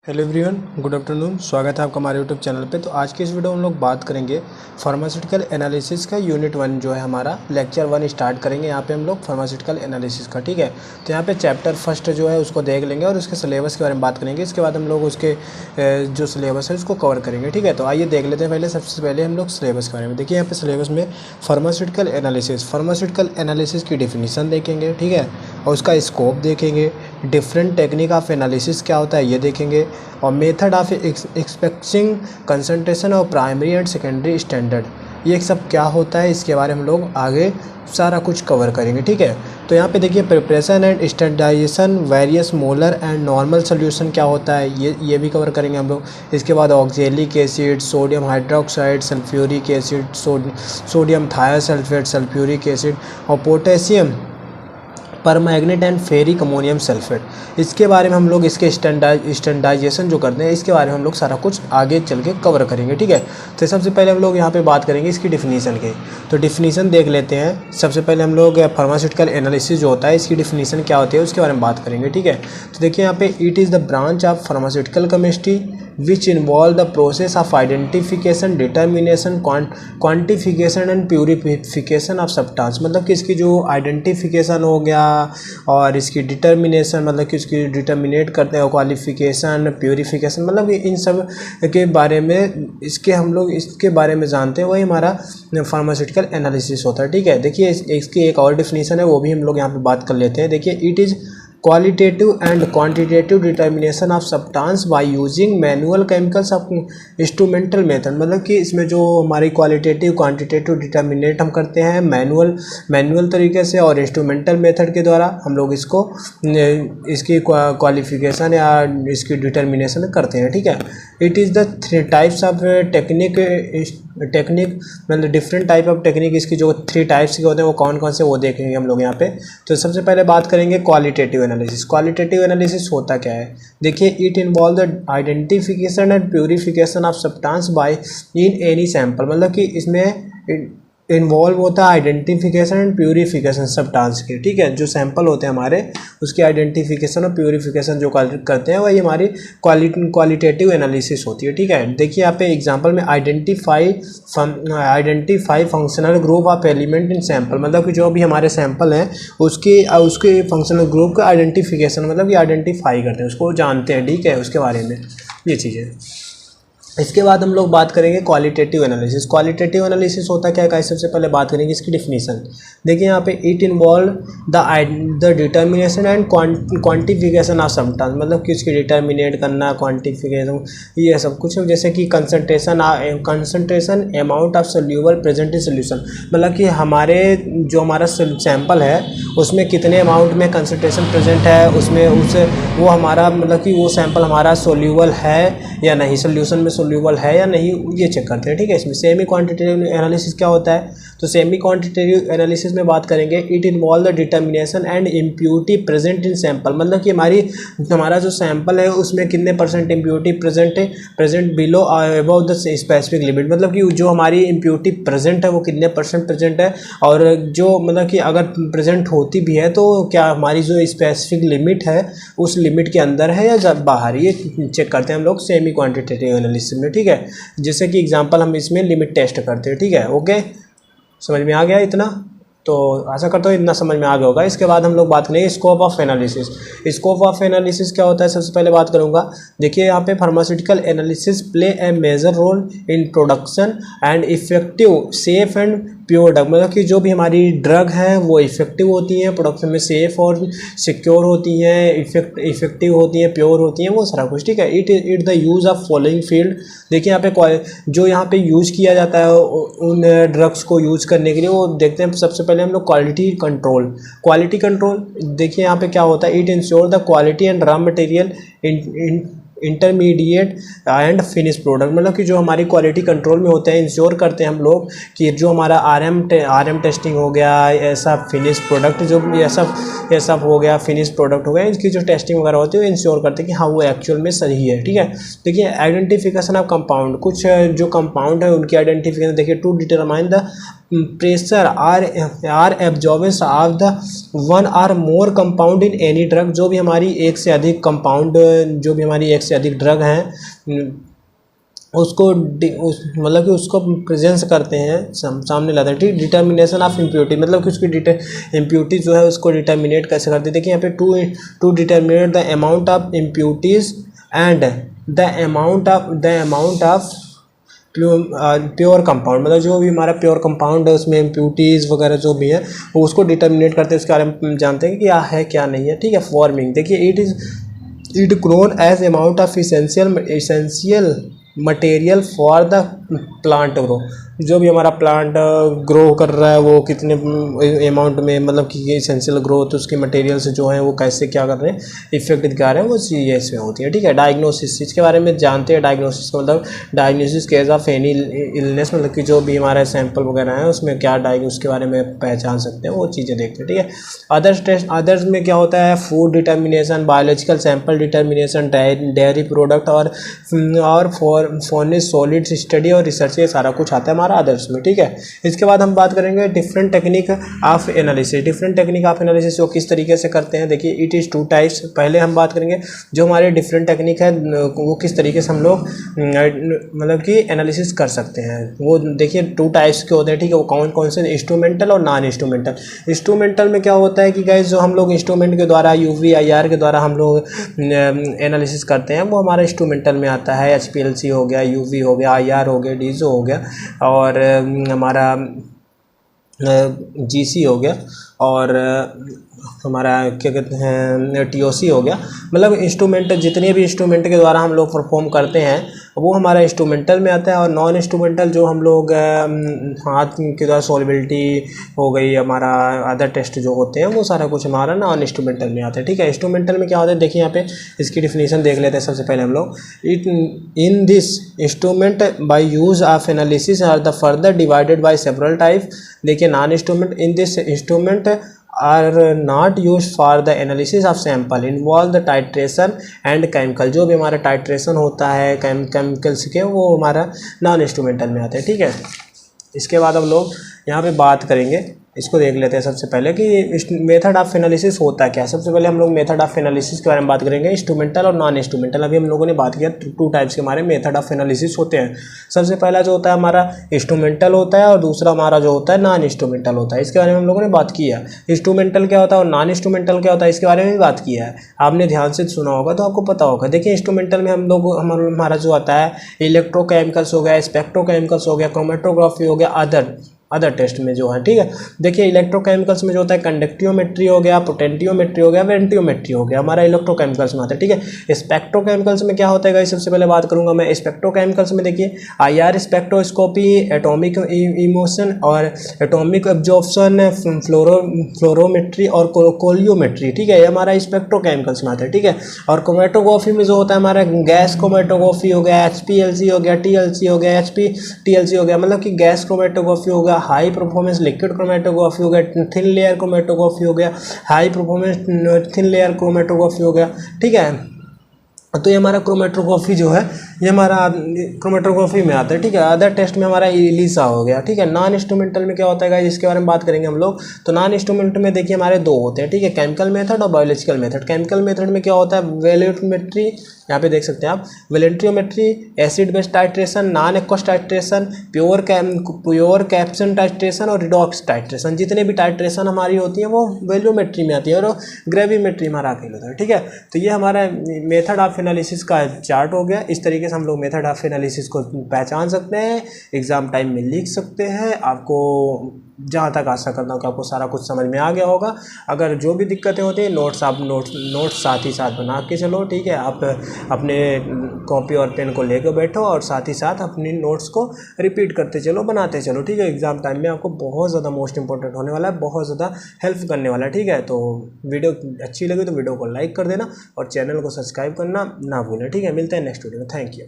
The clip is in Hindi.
Hello everyone, good afternoon. स्वागत है आपका हमारे यूट्यूब चैनल पे। तो आज की इस वीडियो में हम लोग बात करेंगे फार्मास्यूटिकल एनालिसिस का यूनिट 1 जो है हमारा लेक्चर 1 स्टार्ट करेंगे। यहाँ पे हम लोग फार्मास्यूटिकल एनालिसिस का, ठीक है। तो यहाँ पे चैप्टर फर्स्ट जो है उसको देख लेंगे और उसके सिलेबस के बारे में बात करेंगे। इसके बाद हम लोग उसके जो सिलेबस है उसको कवर करेंगे, ठीक है। तो आइए देख लेते हैं पहले। सबसे पहले हम लोग सिलेबस के बारे में देखिए। यहाँ पे सिलेबस में फार्मास्यूटिकल एनालिसिस की डेफिनीशन देखेंगे, ठीक है, और उसका स्कोप देखेंगे। डिफरेंट टेक्निक ऑफ एनालिसिस क्या होता है ये देखेंगे, और मेथड ऑफ एक्सपेक्टिंग कंसंट्रेशन और प्राइमरी एंड सेकेंडरी स्टैंडर्ड, ये सब क्या होता है इसके बारे में हम लोग आगे सारा कुछ कवर करेंगे, ठीक है। तो यहाँ पे देखिए preparation and standardisation, various molar and normal solution क्या होता है ये भी कवर करेंगे हम लोग। इसके बाद oxalic acid, sodium hydroxide, sulphuric acid, sodium thiosulphate, sulphuric acid, और potassium permanganate and ferric ammonium sulphate, इसके बारे में हम लोग इसके स्टैंडर्डाइजेशन जो करते हैं इसके बारे में हम लोग सारा कुछ आगे चल के कवर करेंगे, ठीक है। तो सबसे पहले हम लोग यहाँ पे बात करेंगे इसकी डिफिनीशन की। तो डिफिनीशन देख लेते हैं। सबसे पहले हम लोग फार्मास्यूटिकल एनालिसिस जो होता है इसकी डिफिनीशन क्या होती है उसके बारे में बात करेंगे, ठीक है। तो देखिए यहाँ पे it is the branch of pharmaceutical chemistry which involve the process of identification, determination, quantification and purification of substance। मतलब कि इसकी जो आइडेंटिफिकेशन हो गया और इसकी डिटर्मिनेशन, मतलब कि इसकी डिटर्मिनेट करते हैं, क्वालिफिकेशन, प्यूरिफिकेशन, मतलब कि इन सब के बारे में हम लोग इसके बारे में जानते हैं, वही हमारा फार्मास्यूटिकल एनालिसिस होता है, ठीक है। देखिए इसकी एक और डिफिनीशन है, वो भी हम लोग यहाँ पे बात कर लेते हैं। देखिए it is qualitative and quantitative determination of substance by using manual chemicals of instrumental method. मतलब कि इसमें जो हमारी क्वालिटेटिव क्वांटिटेटिव डिटर्मिनेट हम करते हैं मैनुअल तरीके से, और इंस्ट्रूमेंटल मेथड के द्वारा हम लोग इसकी क्वालिफिकेशन या इसकी डिटर्मिनेशन करते हैं, ठीक है। It is the 3 types of technique, मतलब डिफरेंट टाइप ऑफ टेक्निक, इसकी जो 3 टाइप्स के होते हैं वो कौन कौन से वो देखेंगे हम लोग यहाँ पे। तो सबसे पहले बात करेंगे क्वालिटेटिव एनालिसिस। क्वालिटेटिव एनालिसिस होता क्या है, देखिए it involve the identification and purification of substance by in any sample. मतलब कि इसमें इन्वॉल्व होता है आइडेंटिफिकेशन एंड प्यूरिफिकेशन सब्सटेंस के, ठीक है। जो सैंपल होते हैं हमारे उसकी आइडेंटिफिकेशन और प्यूरिफिकेशन जो करते हैं वही हमारी क्वालिटेटिव एनालिसिस होती है, ठीक है। देखिए यहाँ पे एग्जांपल में identify functional group of element in sample. मतलब कि जो भी हमारे सैंपल हैं उसके फंक्शनल ग्रुप का आइडेंटिफिकेशन, मतलब कि आइडेंटिफाई करते हैं, उसको जानते हैं, ठीक है, उसके बारे में ये चीज़ें। इसके बाद हम लोग बात करेंगे क्वालिटेटिव एनालिसिस। क्वालिटेटिव एनालिसिस होता क्या है, सबसे पहले बात करेंगे इसकी डिफिनीशन। देखिए यहाँ पे it involve the determination and quantification of substance. मतलब कि इसकी डिटर्मिनेट करना, क्वांटिफिकेशन, ये सब कुछ, जैसे कि concentration amount of soluble present in solution. मतलब कि हमारा सैंपल है उसमें कितने अमाउंट में कंसंट्रेशन प्रेजेंट है उसमें, वो हमारा मतलब कि वो सैंपल हमारा सोल्यूबल है या नहीं, सोल्यूशन में सोल्यूबल है या नहीं, ये चेक करते हैं, ठीक है। इसमें सेमी क्वांटिटेटिव एनालिसिस क्या होता है, तो सेमी क्वांटिटेटिव एनालिसिस में बात करेंगे it involve the determination and impurity present in sample. मतलब कि हमारा जो सैंपल है उसमें कितने % impurity present below above the specific limit. मतलब कि जो हमारी इम्प्यूरिटी प्रेजेंट है वो कितने % प्रेजेंट है, और जो मतलब कि अगर प्रेजेंट होती भी है तो क्या हमारी जो स्पेसिफिक लिमिट है उस लिमिट के अंदर है या बाहर, ये चेक करते हैं हम लोग सेमी क्वांटिटेटिव एनालिसिस में, ठीक है। जैसे कि एग्जांपल हम इसमें लिमिट टेस्ट करते हैं, ठीक है। ओके, समझ में आ गया इतना? तो आशा करता हूँ इतना समझ में आ गया होगा। इसके बाद हम लोग बात करेंगे scope of analysis. Scope of analysis क्या होता है, सबसे पहले बात करूँगा। देखिए यहाँ पे pharmaceutical analysis play a major role in production and effective safe and pure drug. मतलब कि जो भी हमारी ड्रग है वो इफेक्टिव होती हैं, प्रोडक्शन में सेफ और सिक्योर होती हैं, इफेक्टिव होती हैं, प्योर होती हैं, वो सारा कुछ, ठीक है। It the use of following field. देखिए यहाँ पे जो यहाँ पे यूज़ किया जाता है उन ड्रग्स को यूज़ करने के लिए, वो देखते हैं। सबसे पहले हम लोग क्वालिटी कंट्रोल देखिए यहाँ पे क्या होता है, it ensure the quality and raw material intermediate and finish product. मतलब कि जो हमारी क्वालिटी कंट्रोल में होते हैं, इंश्योर करते हैं हम लोग कि जो हमारा आरएम टेस्टिंग हो गया, ऐसा फिनिश प्रोडक्ट जो ये सब हो गया, फिनिश प्रोडक्ट हो गया, इसकी जो टेस्टिंग वगैरह होती है वो इंश्योर करते हैं कि हाँ वो एक्चुअल में सही है, ठीक है। देखिए आइडेंटिफिकेशन ऑफ कंपाउंड, कुछ जो कंपाउंड है उनकी आइडेंटिफिकेशन। देखिए to determine the pressure or absorbance of the one or more compound in any drug, जो भी हमारी एक से अधिक कंपाउंड, जो भी हमारी एक से अधिक ड्रग हैं उसको मतलब कि उसको प्रेजेंस करते हैं, सामने लाते हैं। ठीक, डिटर्मिनेशन ऑफ इम्प्योरिटी, मतलब कि उसकी इम्प्योरिटी जो है उसको डिटर्मिनेट कैसे करते हैं। देखिए यहाँ पे to determinate the amount of impurities and the amount of pure compound, मतलब जो भी हमारा प्योर कंपाउंड है उसमें इम्प्योरिटीज़ वगैरह जो भी है वो उसको डिटर्मिनेट करते हैं, उसके बारे में जानते हैं कि क्या है क्या नहीं है। ठीक है, फॉर्मिंग, देखिए it grown as amount of essential material for the plant grow, जो भी हमारा प्लांट ग्रो कर रहा है वो कितने अमाउंट में, मतलब कि ये इसेंशियल ग्रोथ उसके मटेरियल से जो है वो कैसे क्या कर रहे हैं, इफेक्ट दिखा रहे हैं, वो चीज़ें इसमें होती है। ठीक है, डायग्नोसिस, इसके बारे में जानते हैं। डायग्नोसिस का मतलब diagnosis case of any illness, मतलब कि जो भी हमारा सैंपल वगैरह है उसमें क्या उसके बारे में पहचान सकते हैं, वो चीज़ें देखते हैं। ठीक है, अदर्स में क्या होता है, food determination, biological sample determination, dairy product और फॉर्निस सॉलिड स्टडी और रिसर्च, ये सारा कुछ आता है हमारा अदर्स में। ठीक है, इसके बाद हम बात करेंगे different technique of analysis. Different technique of analysis वो किस तरीके से करते हैं, देखिए इट इज़ टू टाइप्स। पहले हम बात करेंगे जो हमारे डिफरेंट टेक्निक है वो किस तरीके से हम लोग मतलब कि एनालिसिस कर सकते हैं, वो देखिए टू टाइप्स के होते हैं। ठीक है, वो कौन कौन से, इंस्ट्रूमेंटल और नॉन इंस्ट्रूमेंटल। इंस्ट्रूमेंटल में क्या होता है कि गाइस जो हम लोग इंस्ट्रूमेंट के द्वारा UV IR के द्वारा हम लोग एनालिसिस करते हैं वो हमारा इंस्ट्रूमेंटल में आता है। HPLC हो गया, UV हो गया, IR हो गया, DISO हो गया और हमारा GC हो गया और हमारा क्या कहते हैं TOC हो गया। मतलब इंस्ट्रूमेंट, जितने भी इंस्ट्रूमेंट के द्वारा हम लोग परफॉर्म करते हैं वो हमारा इंस्ट्रूमेंटल में आता है। और नॉन इंस्ट्रूमेंटल जो हम लोग हाथ के द्वारा सॉल्युबिलिटी हो गई, हमारा अदर टेस्ट जो होते हैं वो सारा कुछ हमारा नॉन इंस्ट्रूमेंटल में आता है। ठीक है, इंस्ट्रूमेंटल में क्या होता है, देखिए यहाँ पे इसकी डिफिनीशन देख लेते हैं सबसे पहले हम लोग। In this instrument by use of analysis are the further divided by several type. देखिए non instrument, in this instrument are not used for the analysis of sample, involve the titration and chemical, जो भी हमारा टाइट्रेशन होता है केमिकल्स के वो हमारा नॉन इंस्ट्रूमेंटल में आता है। ठीक है, इसके बाद हम लोग यहाँ पे बात करेंगे, इसको देख लेते हैं सबसे पहले कि मेथड ऑफ एनालिसिस होता क्या है। सबसे पहले हम लोग मेथड ऑफ एनालिसिस के बारे में बात करेंगे, इंस्ट्रूमेंटल और नॉन इंस्ट्रूमेंटल। अभी हम लोगों ने बात किया टू टाइप्स के हमारे मेथड ऑफ एनालिसिस होते हैं। सबसे पहला जो होता है हमारा इंस्ट्रूमेंटल होता है और दूसरा हमारा जो होता है नॉन इंस्ट्रूमेंटल होता है। इसके बारे में हम लोगों ने बात किया, इंस्ट्रूमेंटल क्या होता है और नॉन इंस्ट्रूमेंटल क्या होता है, इसके बारे में भी बात किया है। आपने ध्यान से सुना होगा तो आपको पता होगा। देखिए इंस्ट्रूमेंटल में हम लोग हमारा जो आता है इलेक्ट्रोकेमिकल्स हो गया, स्पेक्ट्रोकेमिकल्स हो गया, क्रोमेटोग्राफी हो गया, अदर टेस्ट में जो है। ठीक है, देखिए इलेक्ट्रोकेमिकल्स में जो होता है कंडक्टियोमेट्री हो गया, पोटेंटियोमेट्री हो गया, वेंटियोमेट्री हो गया, हमारा इलेक्ट्रोकेमिकल्स में आता है। ठीक है, स्पेक्ट्रोकेमिकल्स में क्या होता है गाइस, सबसे पहले बात करूंगा मैं स्पेक्ट्रोकेमिकल्स में। देखिए IR स्पेक्ट्रोस्कोपी, एटॉमिक इमोशन और एटॉमिक एब्जॉर्प्शन, फ्लोरोमेट्री और कोलियोमेट्री। ठीक है, ये हमारा स्पेक्ट्रोकेमिकल्स में आता है। ठीक है, और क्रोमेटोग्राफी में जो होता है हमारा गैस क्रोमेटोग्राफी हो गया, HPLC हो गया, TLC हो गया, HPTLC हो गया, मतलब कि गैस क्रोमेटोग्राफी हो गया, हाई परफॉर्मेंस लिक्विड क्रोमेटोग्राफी हो गया, थिन लेयर क्रोमेटोग्राफी हो गया, high performance thin layer chromatography हो गया। ठीक है, तो ये हमारा क्रोमेटोग्राफी जो है ये हमारा क्रोमेटोग्राफी में आता है। ठीक है, अदर टेस्ट में हमारा इलीसा हो गया। ठीक है, नॉन इंस्ट्रूमेंटल में क्या होता है इसके बारे में बात करेंगे हम लोग। तो नॉन इंस्ट्रूमेंट में देखिए हमारे दो होते हैं। ठीक है, केमिकल मेथड और बायोलॉजिकल मेथड। केमिकल मेथड में क्या होता है, वैल्यूमेट्री, यहाँ पे देख सकते हैं आप, वैलेंट्रियोमेट्री, acid base titration, non aqueous titration, प्योर कैप्सन टाइट्रेशन और रिडॉक्स टाइट्रेशन। जितने भी टाइट्रेशन हमारी होती है वो वैल्यूमेट्री में आती है और ग्रेविमेट्री हमारा अकेले होता है। ठीक है, तो ये हमारा मेथड ऑफ एनालिसिस का चार्ट हो गया। इस तरीके से हम लोग मेथड ऑफ एनालिसिस को पहचान सकते हैं, एग्जाम टाइम में लिख सकते हैं। आपको जहाँ तक आशा करता हूँ कि आपको सारा कुछ समझ में आ गया होगा। अगर जो भी दिक्कतें होती हैं नोट्स साथ ही साथ बना के चलो। ठीक है, आप अपने कॉपी और पेन को लेकर बैठो और साथ ही साथ अपनी नोट्स को रिपीट करते चलो, बनाते चलो। ठीक है, एग्जाम टाइम में आपको बहुत ज़्यादा मोस्ट इंपॉर्टेंट होने वाला है, बहुत ज़्यादा हेल्प करने वाला है। ठीक है, तो वीडियो अच्छी लगी तो वीडियो को लाइक कर देना और चैनल को सब्सक्राइब करना ना भूलें। ठीक है, मिलते हैं नेक्स्ट वीडियो में। Thank you.